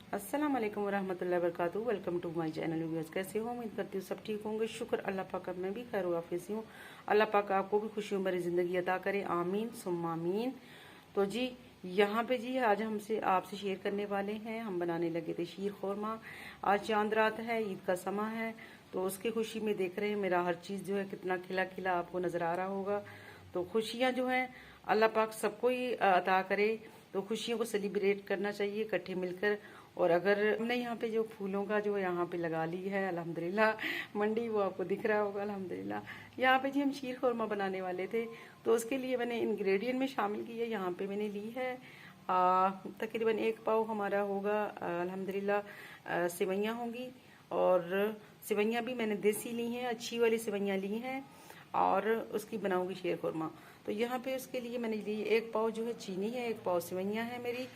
अस्सलाम वालेकुम वरहमतुल्लाहि वबरकातुहू। Welcome to my channel viewers. कैसे हो? उम्मीद करती हूँ सब ठीक होंगे। शुक्र अल्लाह पाक, मैं भी खैर वाफिस हूँ। अल्लाह पाक आपको भी खुशियों भरी ज़िंदगी अता करे, आमीन सुम्मा आमीन। तो जी यहाँ पे जी आज हमसे आपसे शेयर करने वाले हैं, हम बनाने लगे थे शीर खोरमा। आज चांद रात है, ईद का समा है, तो उसकी खुशी में देख रहे हैं मेरा हर चीज़ जो है कितना खिला खिला आपको नज़र आ रहा होगा। तो खुशियाँ जो हैं अल्लाह पाक सबको ही अता करे, तो खुशियों को सेलिब्रेट करना चाहिए इकट्ठे मिलकर। और अगर हमने यहाँ पे जो फूलों का जो यहाँ पे लगा ली है अल्हम्दुलिल्लाह मंडी, वो आपको दिख रहा होगा अल्हम्दुलिल्लाह। यहाँ पे जी हम शीर खोरमा बनाने वाले थे, तो उसके लिए मैंने इंग्रेडिएंट में शामिल की है। यहाँ पे मैंने ली है तकरीबन 1 पाव हमारा होगा अल्हम्दुलिल्लाह सेवइयाँ होंगी। और सेवइयाँ भी मैंने देसी ली हैं, अच्छी वाली सेवइयाँ ली हैं, और उसकी बनाऊंगी शीर खोरमा। तो यहाँ पे उसके लिए मैंने ली 1 पाव जो है चीनी है, 1 पाव सेवइयाँ है मेरी।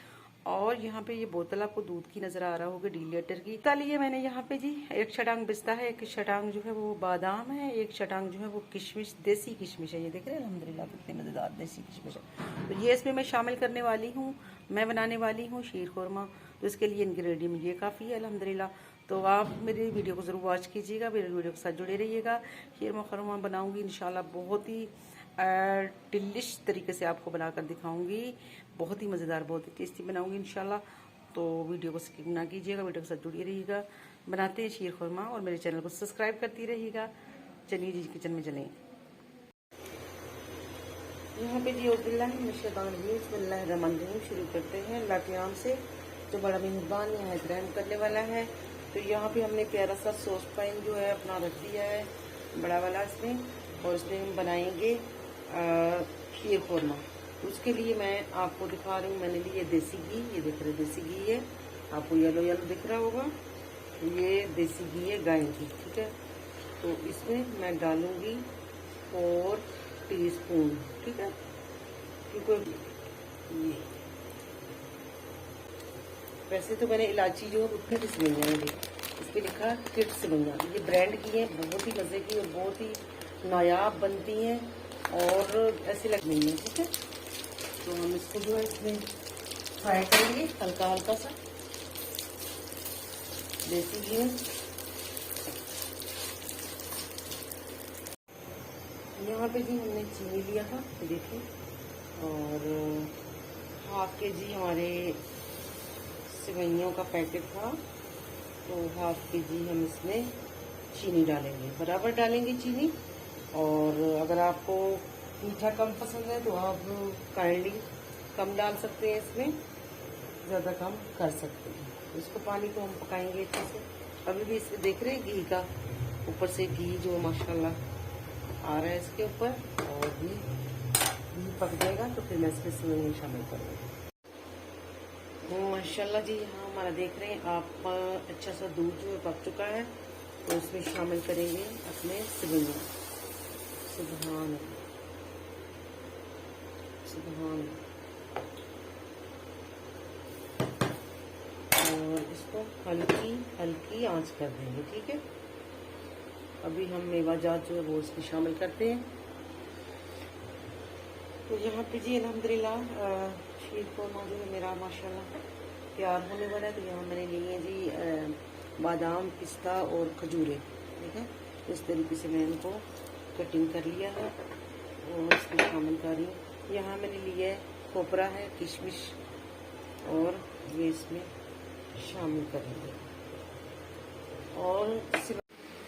और यहाँ पे ये बोतल आपको दूध की नजर आ रहा होगा, 1.5 लीटर की। लिए मैंने यहाँ पे जी 1 छटांग पिस्ता है, 1 छटांग जो है वो बादाम है, 1 छटांग जो है वो किशमिश, देसी किशमिश है। ये देख रहे हैं अल्हम्दुलिल्लाह कितनी मजेदार देसी किशमिश है। तो ये इसमें मैं शामिल करने वाली हूँ, मैं बनाने वाली हूँ शीर खोरमा। तो इसके लिए इंग्रेडिएंट ये काफ़ी है अल्हम्दुलिल्लाह। तो आप मेरी वीडियो को ज़रूर वॉच कीजिएगा, मेरे वीडियो के साथ जुड़े रहिएगा। शीर खोरमा बनाऊँगी इंशाल्लाह, बहुत ही डिलिश तरीके से आपको बनाकर दिखाऊंगी। बहुत ही मज़ेदार, बहुत ही टेस्टी बनाऊंगी इंशाल्लाह। तो वीडियो को स्किप ना कीजिएगा, वीडियो के साथ जुड़िए रहिएगा। बनाते हैं शीर खुरमा, और मेरे चैनल को सब्सक्राइब करती रहिएगा। चलिए जी किचन में चलें। यहाँ पे जी बिस्मिल्लाहिर्रहमानिर्रहीम शुरू करते हैं अल्लाह के नाम से, जो बड़ा मेहरबान नहायत रहम करने वाला है। तो यहाँ पे हमने प्यारा सा सॉस पैन जो है अपना रख दिया है, बड़ा वाला इसमें, और इसमें हम बनाएंगे शीर खोरमा। तो उसके लिए मैं आपको दिखा रही हूँ, मैंने लिए देसी घी, ये देख रहे देसी घी है, आपको येलो येलो दिख रहा होगा, ये देसी घी है गाय की, ठीक है। तो इसमें मैं डालूंगी 4 टीस्पून, ठीक है, क्योंकि ये वैसे तो मैंने इलायची जो है उतनी की सेवइयाँ है, इस पर लिखा किट सेवइयाँ, ये ब्रांड की है, बहुत ही मज़े की और बहुत ही नायाब बनती हैं और ऐसे लग नहीं है, ठीक है। तो हम इसको जो है इसमें फ्राई करेंगे हल्का हल्का सा देसी घी में। यहाँ पे जी हमने चीनी लिया था, देखिए, और हाफ के जी हमारे सेवइयों का पैकेट था, तो हाफ के जी हम इसमें चीनी डालेंगे, बराबर डालेंगे चीनी। और अगर आपको मीठा कम पसंद है तो आप काइंडली कम डाल सकते हैं, इसमें ज़्यादा कम कर सकते हैं। तो इसको पानी को हम पकाएंगे अच्छे से। अभी भी इसमें देख रहे हैं घी का, ऊपर से घी जो माशाल्लाह आ रहा है इसके ऊपर, और भी घी पक जाएगा तो फिर मैं इसमें सेवइयाँ शामिल करूँगी। माशाल्लाह जी यहाँ हमारा देख रहे हैं आप, अच्छा सा दूध जो है पक चुका है, तो इसमें शामिल करेंगे अपने सेवइयाँ। सुभान सुभान। और इसको हल्की हल्की आंच कर देंगे, ठीक है। अभी हम मेवाजात जो है वो इसमें शामिल करते हैं। तो यहाँ पे जी अल्हम्दुलिल्लाह शीर खोरमा जो है मेरा माशाल्लाह तैयार होने वाला है। तो यहाँ मैंने लिए हैं जी बादाम, पिस्ता और खजूरें, ठीक है। इस तरीके से मैं इनको कटिंग कर लिया है और इसमें शामिल कर रही हूँ। यहाँ मैंने लिया है खोपरा है, किशमिश, और ये इसमें शामिल करेंगे। और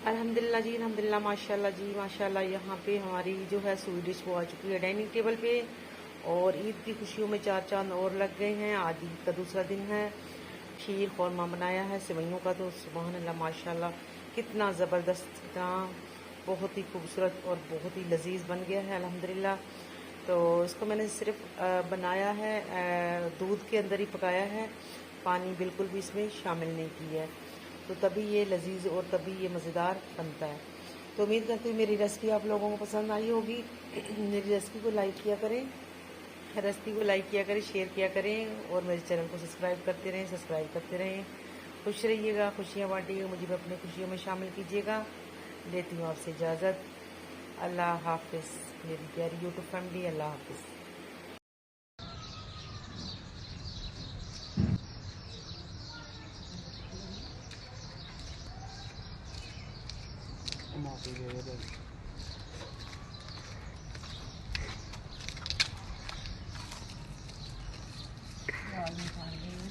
अल्हम्दुलिल्लाह जी अल्हम्दुलिल्लाह माशाल्लाह जी माशाल्लाह। यहाँ पे हमारी जो है स्वीट डिश वो आ चुकी है डाइनिंग टेबल पे, और ईद की खुशियों में 4 चांद और लग गए हैं। आज ईद का दूसरा दिन है। शीर खोरमा बनाया है सेवइयों का, तो सुभान अल्लाह माशाल्लाह कितना ज़बरदस्त, कितना बहुत ही खूबसूरत और बहुत ही लजीज बन गया है अल्हम्दुलिल्लाह। तो इसको मैंने सिर्फ बनाया है, दूध के अंदर ही पकाया है, पानी बिल्कुल भी इसमें शामिल नहीं किया है, तो तभी ये लजीज और तभी ये मज़ेदार बनता है। तो उम्मीद करती हूँ मेरी रेसिपी आप लोगों को पसंद आई होगी। मेरी रेसिपी को लाइक किया करें, शेयर किया करें, और मेरे चैनल को सब्सक्राइब करते रहें। खुश रहिएगा, खुशियाँ बांटिएगा, मुझे भी अपनी खुशियों में शामिल कीजिएगा। लेती हूँ आपसे इजाज़त। अल्लाह हाफिज़ मेरी प्यारी यूट्यूब फैमिली, अल्लाह हाफिज़। माफी दे दे भाई। दाल निकाल रही हूँ।